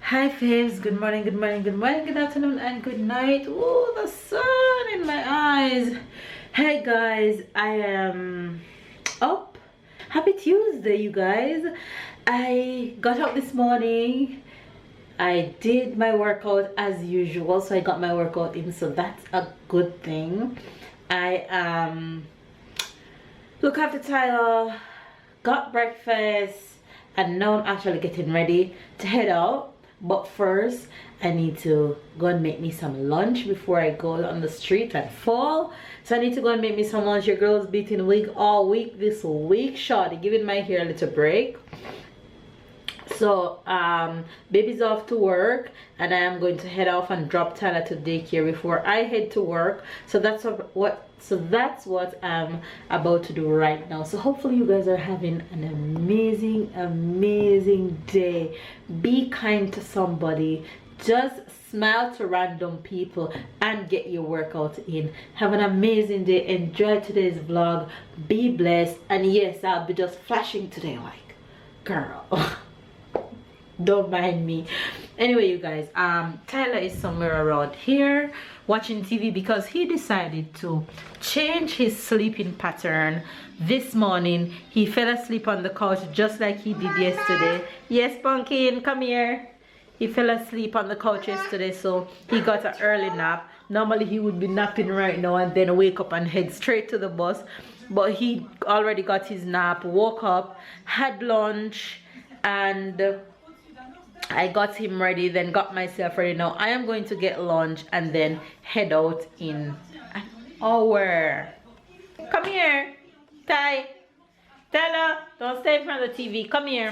Hi faves, good morning, good morning, good morning, good afternoon, and good night. Oh, the sun in my eyes. Hey guys, I am up. Happy Tuesday, you guys. I got up this morning. I did my workout as usual, so I got my workout in, so that's a good thing. I look after Tyler, got breakfast, and now I'm actually getting ready to head out. But first I need to go and make me some lunch before I go on the street and fall. So I need to go and make me some lunch. Your girl's beating wig all week this week, shorty, giving my hair a little break. So baby's off to work and I am going to head off and drop Tyler to daycare before I head to work. So that's what I'm about to do right now. So hopefully you guys are having an amazing day. Be kind to somebody, just smile to random people and get your workout in. Have an amazing day. Enjoy today's vlog. Be blessed. And yes, I'll be just flashing today like girl. Don't mind me. Anyway, you guys, Tyler is somewhere around here watching TV because he decided to change his sleeping pattern. This morning he fell asleep on the couch just like he did yesterday. Yes, Pumpkin, come here. He fell asleep on the couch yesterday, so he got an early nap. Normally he would be napping right now and then wake up and head straight to the bus, but he already got his nap, woke up, had lunch, and I got him ready, then got myself ready. Now I am going to get lunch and then head out in an hour. Come here, Ty. Tyler, don't stay in front of the TV. Come here.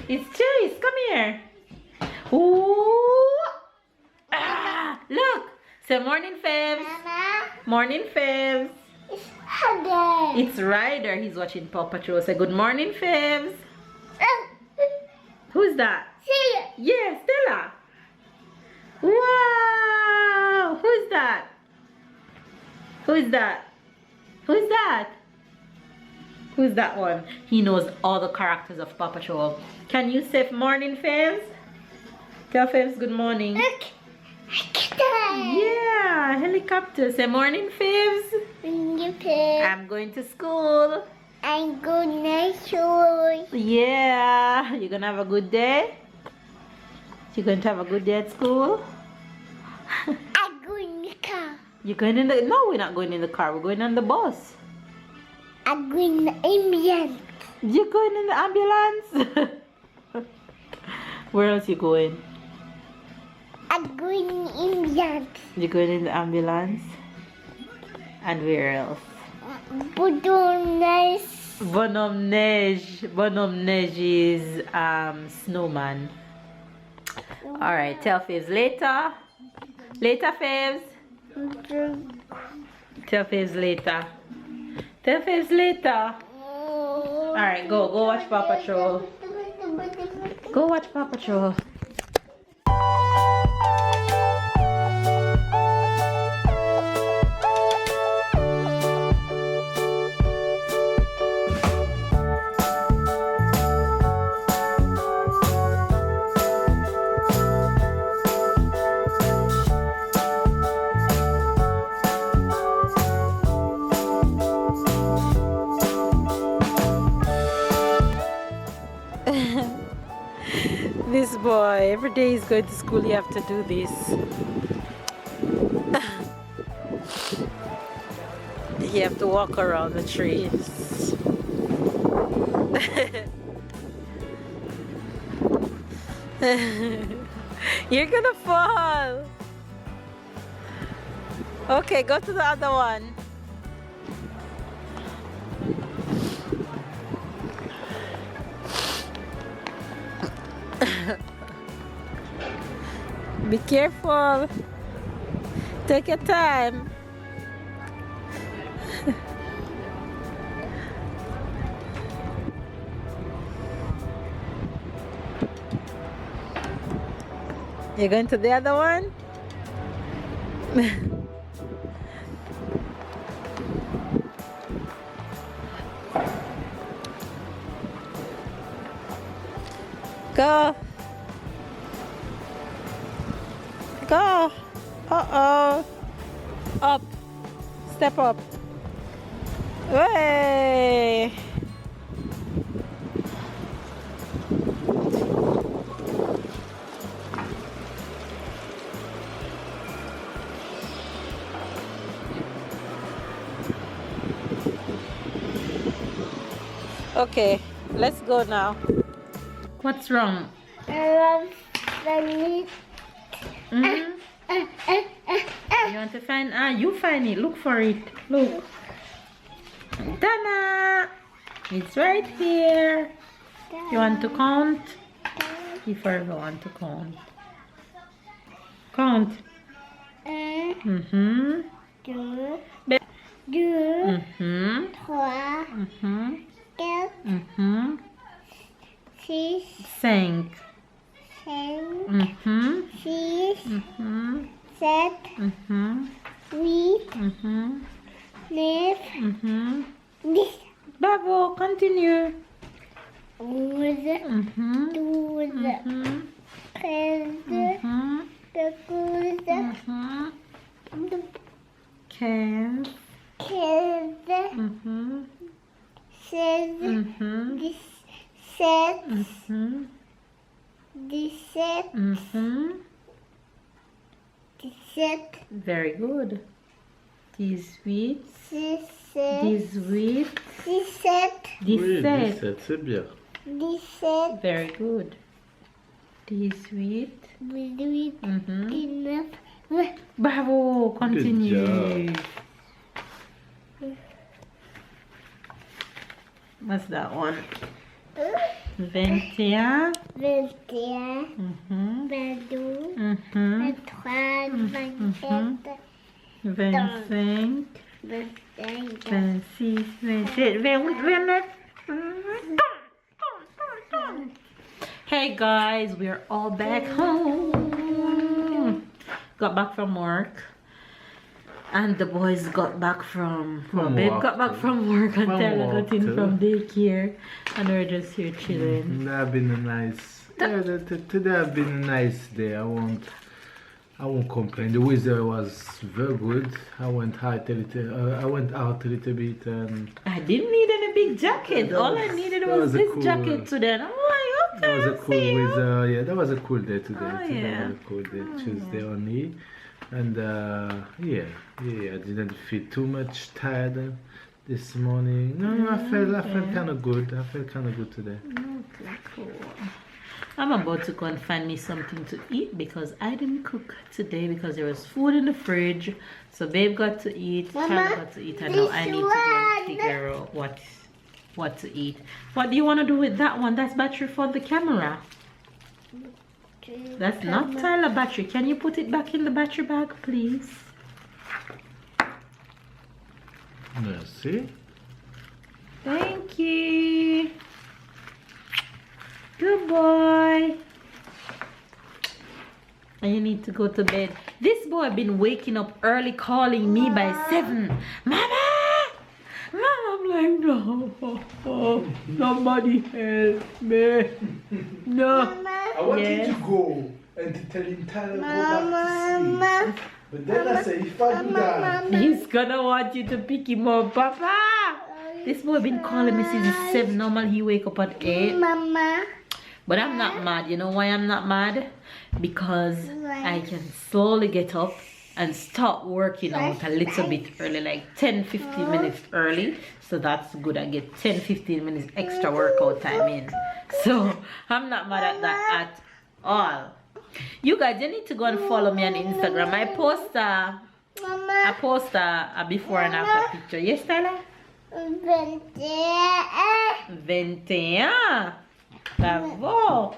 It's Chase. Come here. Ooh. Ah, look. Say morning, Febs. Mama. Morning, Febs. It's Ryder. It's Ryder. He's watching Paw Patrol. Say good morning, Febs. Who's that? See Yes, Stella. Wow! Who's that? Who's that? Who's that? Who's that one? He knows all the characters of Paw Patrol. Can you say morning, Febs? Tell Febs good morning. Look. Yeah, helicopter. Say morning, Febs. I'm going to school. I'm going to school. Yeah, you're gonna have a good day? You're going to have a good day at school? I'm going in the car. You're going in the... No, we're not going in the car. We're going on the bus. I'm going in the ambulance. You're going in the ambulance? Where else you going? I'm going in the ambulance. You're going in the ambulance? And where else? Bonhomme Neige is snowman. Alright, tell Faves later. Later, Faves. Tell Faves later. Tell Faves later. Alright, go watch Paw Patrol. Go watch Paw Patrol. This boy, every day he's going to school, you have to do this. You have to walk around the trees. You're gonna fall. Okay, go to the other one. Be careful. Take your time. You're going to the other one? Go. Go. Uh-oh. Up. Step up. Way. Okay, let's go now. What's wrong? I love the meat. Mm-hmm. You want to find? You find it. Look for it. Look. Dana! It's right here. You want to count? If I want to count. Count. Mm-hmm. Deux, Be- deux, Mm-hmm. trois, Mm-hmm. quatre, Mm-hmm. six, Cinq. cinq, Mm-hmm. six, Mm-hmm. sept, Mm-hmm. huit, Mm-hmm. neuf, Mm-hmm. 10, Bravo, continue. 11, Mm-hmm. 12, Mm-hmm. 13, Mm-hmm. 14, Mm-hmm. 15. 15, Mm-hmm. 16, Mm-hmm. 17, Mm-hmm. 17, Mm-hmm. 17, Very good. 18. 17, 18. 17, Oui, 17. 17, c'est bien. 17, Very good. 18. 18, Mm-hmm. 19, 20. Bravo, continue. job. What's that one? 21. 21, Mm-hmm. 22, Mm-hmm. 23, 24, 25. 25, 26, 27, 28, 29. Hey guys, we're all back home. Got back from work. And the boys got back from babe work, got back from work and From Tella work got in too. from daycare. And we're just here chilling. That been a nice. Yeah, today have been a nice day. I won't complain. The weather was very good. I went out a little bit and I didn't need any big jacket. All I needed that was was a this cool- jacket today. And I'm like, okay, that was a I'll cool see you. weather. Yeah, that was a cool day today. Oh, Today yeah. was a cool day. Tuesday only. And yeah, I didn't feel too much tired this morning. No, I felt kind of good. I felt kind of good today. Okay, cool. I'm about to go and find me something to eat because I didn't cook today because there was food in the fridge. So babe got to eat, Mama, Tyler got to eat, and now I need to go and figure out what to eat. What do you want to do with that one? That's battery for the camera. That's not Tyler battery. Can you put it back in the battery bag, please? Merci. Thank you. Good boy. And you need to go to bed. This boy been waking up early calling me by 7. Mama! Mama, I'm like, no. Nobody help me. No. I wanted Yes. to go and to tell him Tyler go back to Mama, sleep. But then I said, if I do that, He's gonna want you to pick him up, Papa. This boy been calling me since 7. Normally he wake up at 8. Mama, But I'm not mad. You know why I'm not mad? Because I can slowly get up and start working out a little bit early, like 10-15 minutes early. So that's good. I get 10-15 minutes extra workout time in. So I'm not mad at that at all. You guys, you need to go and follow me on Instagram. I post a before and after picture. Yes, Tyler? 21. 21. Bravo.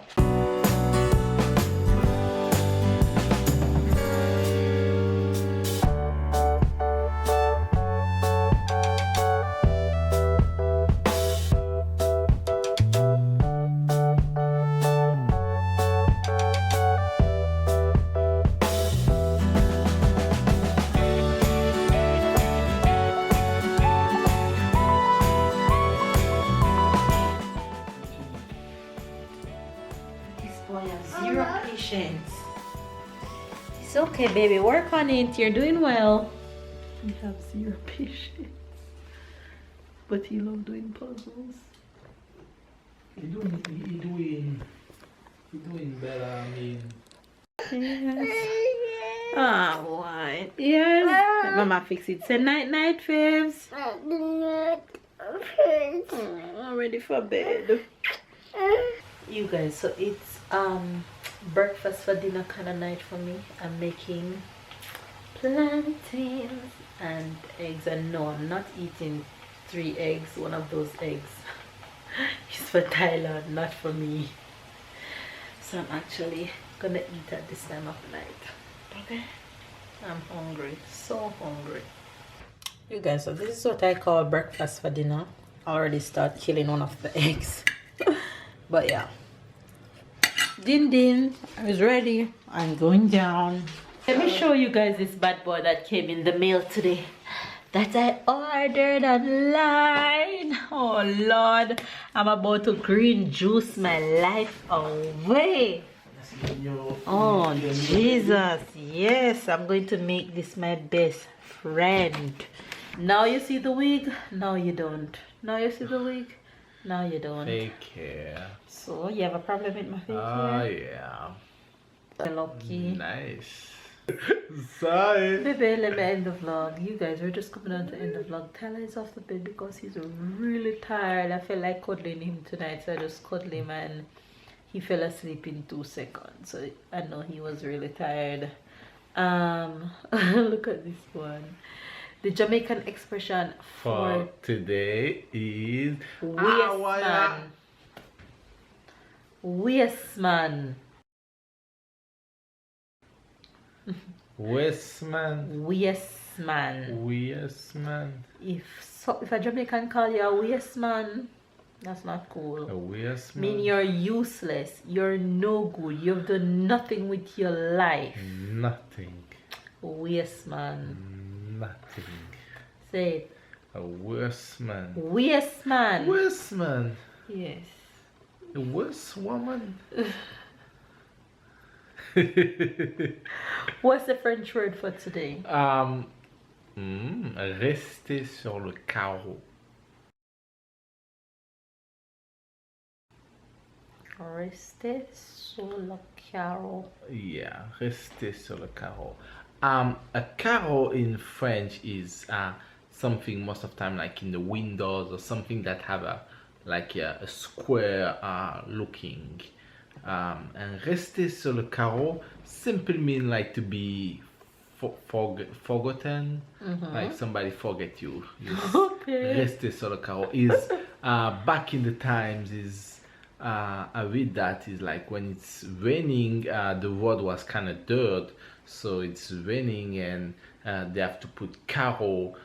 This boy has zero patience. This It's okay, baby. Work on it. You're doing well. We have zero patience. But he loves doing puzzles. You're doing better, I mean. Yes. Ah, why? Yes. Mama fix it. Say night night, Fibs. I'm ready for bed. You guys, so it's breakfast for dinner kind of night for me. I'm making plantains and eggs, and no, I'm not eating 3 eggs. One of those eggs is for Tyler, not for me. So I'm actually gonna eat at this time of night. Okay, I'm hungry, so hungry. You guys, so this is what I call breakfast for dinner. I already start killing one of the eggs. But yeah, din din is ready. I'm going down. Let me show you guys this bad boy that came in the mail today that I ordered online. Oh Lord, I'm about to green juice my life away. Oh Jesus, yes, I'm going to make this my best friend. Now you see the wig, now you don't. Now you see the wig, now you don't. Fake hair. So you have a problem with my fake Oh hair? yeah. Lucky. Nice. Sorry. Baby, let me end the vlog. You guys, we're just coming on to end the vlog. Tyler is off the bed because he's really tired. I feel like cuddling him tonight, so I just cuddled him and he fell asleep in 2 seconds. So I know he was really tired. Look at this one. The Jamaican expression For today is waist man. Waist man. Westman. Waist man. Westman. If a Jamaican call you a waist man, that's not cool. A Westman. Mean you're useless. You're no good. You've done nothing with your life. Nothing. Waste man. Nothing. Say it. A worse man. Waste man. Worse man. Yes. A worse woman. What's the French word for today? Rester sur le carreau. Rester sur le carreau. Yeah, rester sur le carreau. A carreau in French is something most of the time like in the windows or something that have a square looking. And rester sur le carreau simply mean like to be forgotten, like somebody forget you. Okay. Rester sur le carreau is back in the times is I read that is like when it's raining, the road was kind of dirt, so it's raining and they have to put carreau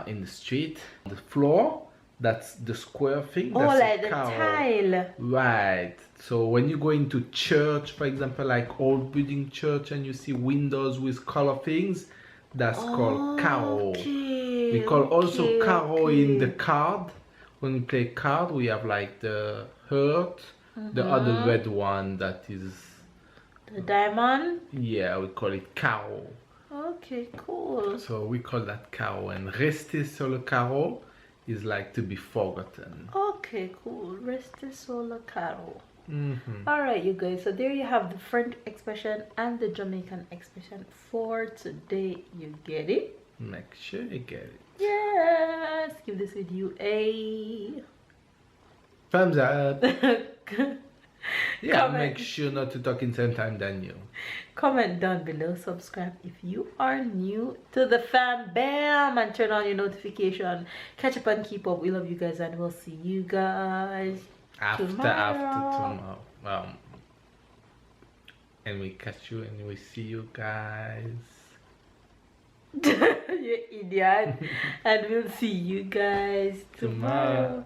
in the street. The floor, that's the square thing. Oh, that's like the carreau. tile. Right. So when you go into church, for example, like old building church, and you see windows with color things, that's called carreau. Okay, We call also carreau okay. in the card. When we play card, we have like the heart, the other red one that is The diamond. yeah, we call it carreau. Okay, cool. So we call that carreau, and rester sur le carreau is like to be forgotten. Okay, cool. Rester sur le carreau. All right, you guys, so there you have the French expression and the Jamaican expression for today. You get it? Make sure you get it. Yes. Give this video a Thumbs up. Yeah, Comment. make sure not to talk in same time than you. Comment down below, subscribe if you are new to the fam, bam, and turn on your notification. Catch up and keep up. We love you guys, and we'll see you guys After tomorrow. tomorrow. And we catch you and we see you guys. You idiot. And we'll see you guys tomorrow.